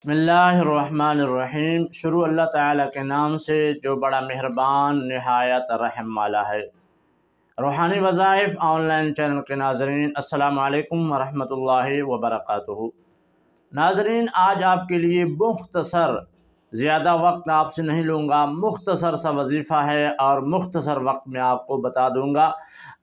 बिस्मिल्लाहिर्रहमानिर्रहीम। शुरू अल्लाह ताला के नाम से जो बड़ा मेहरबान नहायत रहम वाला है। रूहानी वज़ाइफ ऑनलाइन चैनल के नाज़रीन, अस्सलामु अलैकुम वरहमतुल्लाहि वबरकातुहू। नाज़रीन, आज आपके लिए मुख्तसर, ज़्यादा वक्त आपसे नहीं लूँगा, मुख्तसर सा वजीफ़ा है और मुख्तसर वक्त में आपको बता दूँगा।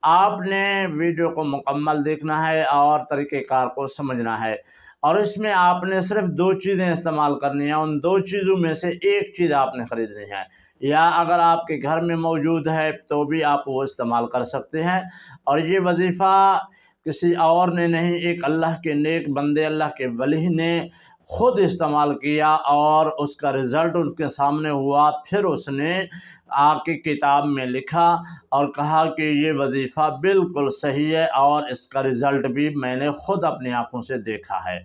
आपने वीडियो को मुकम्मल देखना है और तरीक़ेकार को समझना है, और इसमें आपने सिर्फ दो चीज़ें इस्तेमाल करनी हैं। उन दो चीज़ों में से एक चीज़ आपने ख़रीदनी है, या अगर आपके घर में मौजूद है तो भी आप वो इस्तेमाल कर सकते हैं। और ये वजीफ़ा किसी और ने नहीं, एक अल्लाह के नेक बंदे, अल्लाह के वली ने ख़ुद इस्तेमाल किया और उसका रिज़ल्ट उसके सामने हुआ। फिर उसने आके किताब में लिखा और कहा कि ये वजीफ़ा बिल्कुल सही है और इसका रिज़ल्ट भी मैंने ख़ुद अपनी आँखों से देखा है।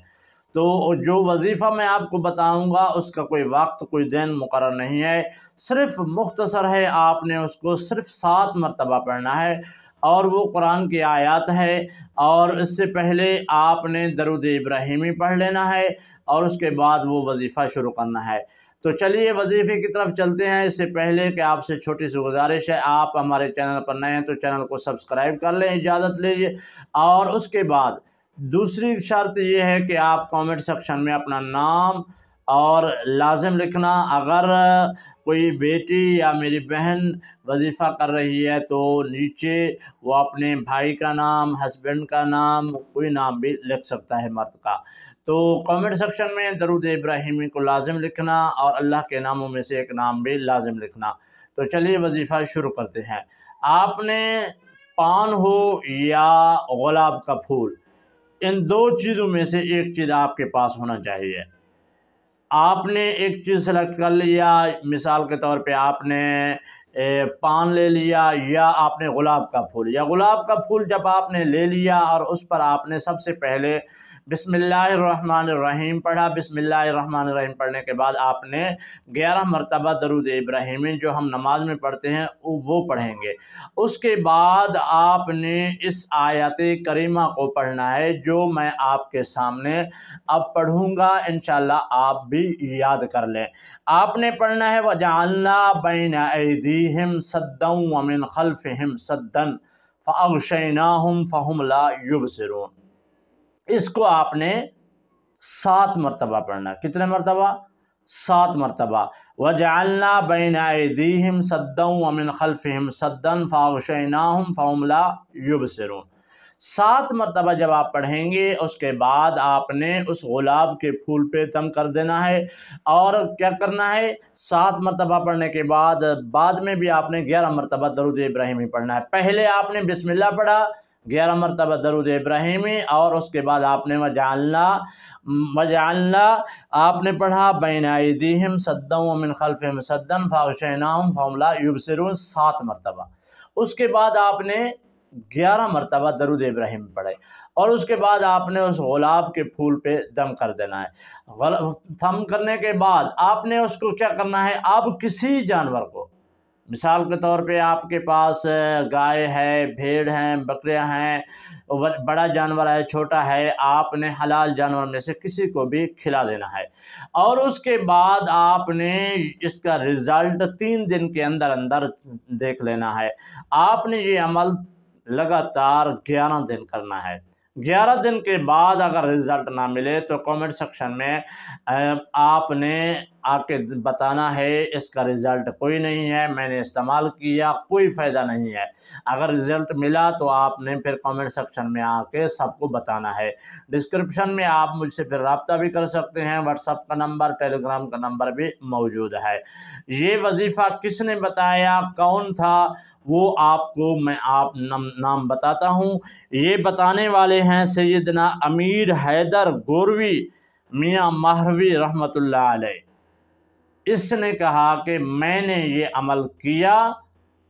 तो जो वजीफ़ा मैं आपको बताऊंगा उसका कोई वक्त, कोई दिन मुकर्रर नहीं है, सिर्फ़ मुख्तसर है। आपने उसको सिर्फ़ 7 मरतबा पढ़ना है और वो कुरान की आयत है। और इससे पहले आपने दरूद इब्राहिमी पढ़ लेना है और उसके बाद वो वजीफ़ा शुरू करना है। तो चलिए वजीफ़े की तरफ चलते हैं। इससे पहले कि आपसे छोटी सी गुजारिश है, आप हमारे चैनल पर नए हैं तो चैनल को सब्सक्राइब कर लें, इजाज़त लीजिए। और उसके बाद दूसरी शर्त ये है कि आप कमेंट सेक्शन में अपना नाम और लाजिम लिखना। अगर कोई बेटी या मेरी बहन वजीफ़ा कर रही है तो नीचे वो अपने भाई का नाम, हस्बैंड का नाम, कोई नाम भी लिख सकता है मर्द का। तो कमेंट सेक्शन में दरूद इब्राहिमी को लाजिम लिखना और अल्लाह के नामों में से एक नाम भी लाजिम लिखना। तो चलिए वजीफ़ा शुरू करते हैं। आपने पान हो या गुलाब का फूल, इन दो चीज़ों में से एक चीज़ आपके पास होना चाहिए। आपने एक चीज़ सेलेक्ट कर लिया, मिसाल के तौर पे आपने पान ले लिया या आपने गुलाब का फूल। या गुलाब का फूल जब आपने ले लिया और उस पर आपने सबसे पहले बिस्मिल्लाहिर्रहमानिर्रहीम पढ़ा। बिस्मिल्लाहिर्रहमानिर्रहीम पढ़ने के बाद आपने 11 मरतबा दरूद इब्राहिमी जो हम नमाज में पढ़ते हैं वो पढ़ेंगे। उसके बाद आपने इस आयत करीमा को पढ़ना है जो मैं आपके सामने अब पढ़ूँगा, इंशाअल्लाह आप भी याद कर लें। आपने पढ़ना है वजअलना बैन ऐदीहिम सद्दन व मिन खल्फिहिम सद्दन फअग़शयनाहुम फहुम ला युबसिरून। इसको आपने 7 मरतबा पढ़ना। कितने मरतबा? 7 मरतबा। वजअलना बैन ऐदीहिम सद्दन व मिन खल्फिहिम सद्दन फअग़शयनाहुम फहुम ला युबसिरून। 7 मरतबा जब आप पढ़ेंगे उसके बाद आपने उस गुलाब के फूल पे दम कर देना है। और क्या करना है, 7 मरतबा पढ़ने के बाद में भी आपने 11 मरतबा दरूद इब्राहिमी पढ़ना है। पहले आपने बिस्मिल्लाह पढ़ा, 11 मरतबा दरूद इब्राहिमी, और उसके बाद आपने वजअलना आपने पढ़ा बैन ऐदीहिम सद्दन व मिन खल्फिहिम सद्दन फअग़शयनाहुम फहुम ला युबसिरून 7 मरतबा। उसके बाद आपने 11 मरतबा दरूद इब्राहिम पढ़े और उसके बाद आपने उस गुलाब के फूल पे दम कर देना है। दम करने के बाद आपने उसको क्या करना है, अब किसी जानवर को, मिसाल के तौर पे आपके पास गाय है, भेड़ हैं, बकरियां हैं, बड़ा जानवर है, छोटा है, आपने हलाल जानवर में से किसी को भी खिला देना है। और उसके बाद आपने इसका रिज़ल्ट 3 दिन के अंदर अंदर देख लेना है। आपने ये अमल लगातार 11 दिन करना है। 11 दिन के बाद अगर रिज़ल्ट ना मिले तो कमेंट सेक्शन में आपने आके बताना है इसका रिज़ल्ट कोई नहीं है, मैंने इस्तेमाल किया, कोई फ़ायदा नहीं है। अगर रिज़ल्ट मिला तो आपने फिर कमेंट सेक्शन में आके सबको बताना है। डिस्क्रिप्शन में आप मुझसे फिर रब्ता भी कर सकते हैं, व्हाट्सअप का नंबर, टेलीग्राम का नंबर भी मौजूद है। ये वजीफ़ा किसने बताया, कौन था, वो आपको मैं नाम बताता हूँ। ये बताने वाले हैं सैयदना अमीर हैदर गोरवी मियाँ महरवी रहमतुल्लाह अलैह। इसने कहा कि मैंने ये अमल किया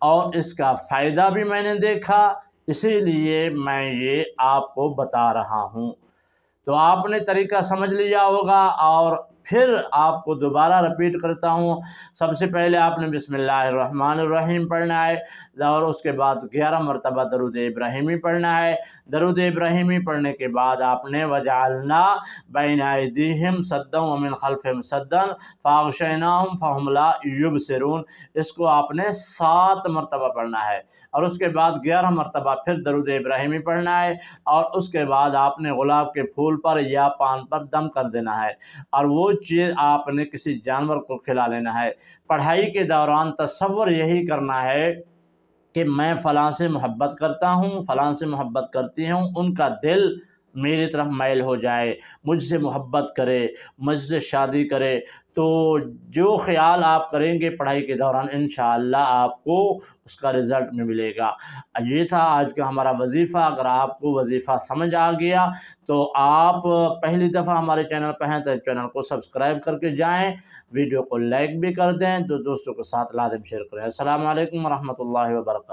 और इसका फ़ायदा भी मैंने देखा, इसीलिए मैं ये आपको बता रहा हूँ। तो आपने तरीका समझ लिया होगा और फिर आपको दोबारा रिपीट करता हूँ। सबसे पहले आपने बिस्मिल्लाहिर्रहमानिर्रहीम पढ़ना है, اور اس کے بعد 11 مرتبہ درود ابراہیمی پڑھنا ہے۔ درود ابراہیمی پڑھنے کے بعد آپ نے وجعلنا بین ایدیہم سدا ومن خلفہم سدا فاغشیناہم فہم لا یبصرون، اس کو آپ نے 7 مرتبہ پڑھنا ہے، اور اس کے بعد 11 مرتبہ پھر درود ابراہیمی پڑھنا ہے، اور اس کے بعد آپ نے گلاب کے پھول پر یا پان پر دم کر دینا ہے، اور وہ چیز آپ نے کسی جانور کو کھلا لینا ہے۔ پڑھائی کے دوران تصور یہی کرنا ہے کہ میں فلاں سے محبت کرتا ہوں، فلاں سے محبت کرتی ہوں، ان کا دل میری طرف میل ہو جائے، مجھ سے محبت کرے، مجھ سے شادی کرے۔ تو جو خیال آپ کریں گے پڑھائی کے دوران انشاءاللہ آپ کو اس کا رزلٹ میں ملے گا۔ یہ تھا آج کا ہمارا وظیفہ۔ اگر آپ کو وظیفہ سمجھ آ گیا تو آپ پہلی دفعہ ہمارے چینل پہ ہیں تو چینل کو سبسکرائب کر کے جائیں، ویڈیو کو لائک بھی کر دیں، تو دوستوں کے ساتھ لازم شیئر کریں۔ السلام علیکم ورحمۃ اللہ وبرکاتہ۔